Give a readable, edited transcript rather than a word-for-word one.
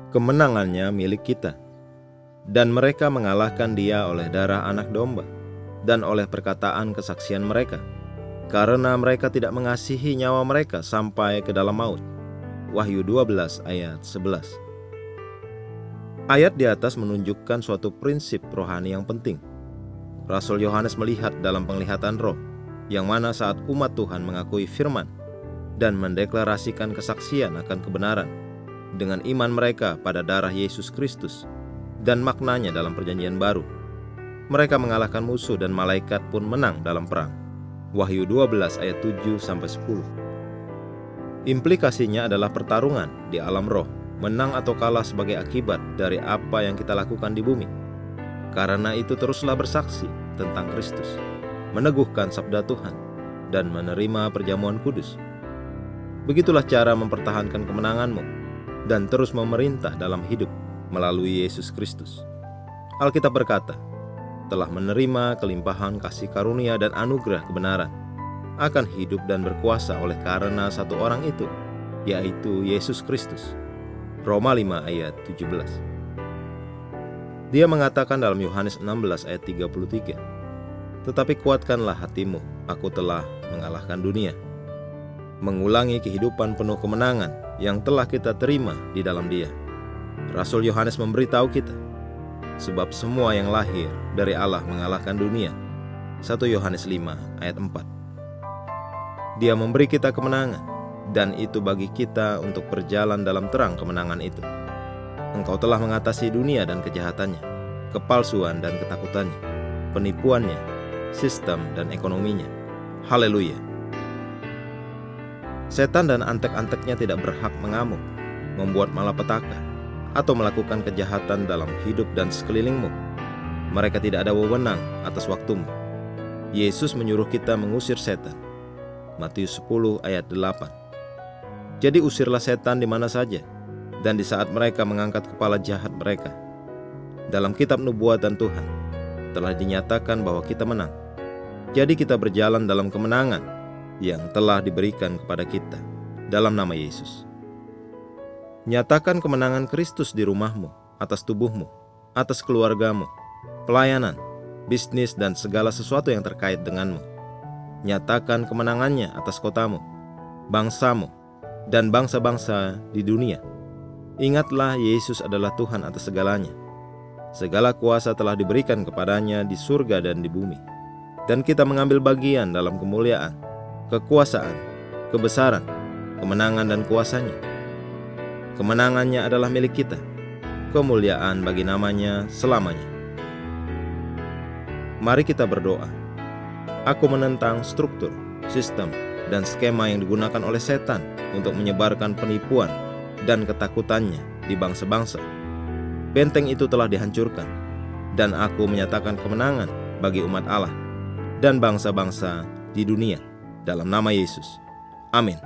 Kemenangannya milik kita, dan mereka mengalahkan dia oleh darah anak domba dan oleh perkataan kesaksian mereka, karena mereka tidak mengasihi nyawa mereka sampai ke dalam maut. Wahyu 12 ayat 11. Ayat di atas menunjukkan suatu prinsip rohani yang penting. Rasul Yohanes melihat dalam penglihatan roh, yang mana saat umat Tuhan mengakui firman dan mendeklarasikan kesaksian akan kebenaran dengan iman mereka pada darah Yesus Kristus dan maknanya dalam perjanjian baru, mereka mengalahkan musuh dan malaikat pun menang dalam perang. Wahyu 12 ayat 7-10. Implikasinya adalah pertarungan di alam roh, menang atau kalah sebagai akibat dari apa yang kita lakukan di bumi. Karena itu teruslah bersaksi tentang Kristus, meneguhkan sabda Tuhan, dan menerima perjamuan kudus. Begitulah cara mempertahankan kemenanganmu dan terus memerintah dalam hidup melalui Yesus Kristus. Alkitab berkata, telah menerima kelimpahan kasih karunia dan anugerah kebenaran, akan hidup dan berkuasa oleh karena satu orang itu, yaitu Yesus Kristus. Roma 5 ayat 17. Dia mengatakan dalam Yohanes 16 ayat 33, tetapi kuatkanlah hatimu, aku telah mengalahkan dunia. Mengulangi kehidupan penuh kemenangan yang telah kita terima di dalam Dia. Rasul Yohanes memberitahu kita, sebab semua yang lahir dari Allah mengalahkan dunia. 1 Yohanes 5 ayat 4. Dia memberi kita kemenangan, dan itu bagi kita untuk berjalan dalam terang kemenangan itu. Engkau telah mengatasi dunia dan kejahatannya, kepalsuan dan ketakutannya, penipuannya, sistem dan ekonominya. Haleluya. Setan dan antek-anteknya tidak berhak mengamuk, membuat malapetaka, atau melakukan kejahatan dalam hidup dan sekelilingmu. Mereka tidak ada wewenang atas waktumu. Yesus menyuruh kita mengusir setan. Matius 10 ayat 8. Jadi usirlah setan di mana saja, dan di saat mereka mengangkat kepala jahat mereka. Dalam kitab nubuatan Tuhan telah dinyatakan bahwa kita menang. Jadi kita berjalan dalam kemenangan yang telah diberikan kepada kita dalam nama Yesus. Nyatakan kemenangan Kristus di rumahmu, atas tubuhmu, atas keluargamu, pelayanan, bisnis, dan segala sesuatu yang terkait denganmu. Nyatakan kemenangannya atas kotamu, bangsamu, dan bangsa-bangsa di dunia. Ingatlah, Yesus adalah Tuhan atas segalanya. Segala kuasa telah diberikan kepadanya di surga dan di bumi. Dan kita mengambil bagian dalam kemuliaan, kekuasaan, kebesaran, kemenangan dan kuasanya. Kemenangannya adalah milik kita, kemuliaan bagi namanya selamanya. Mari kita berdoa. Aku menentang struktur, sistem, dan skema yang digunakan oleh setan untuk menyebarkan penipuan dan ketakutannya di bangsa-bangsa. Benteng itu telah dihancurkan, dan aku menyatakan kemenangan bagi umat Allah dan bangsa-bangsa di dunia dalam nama Yesus. Amin.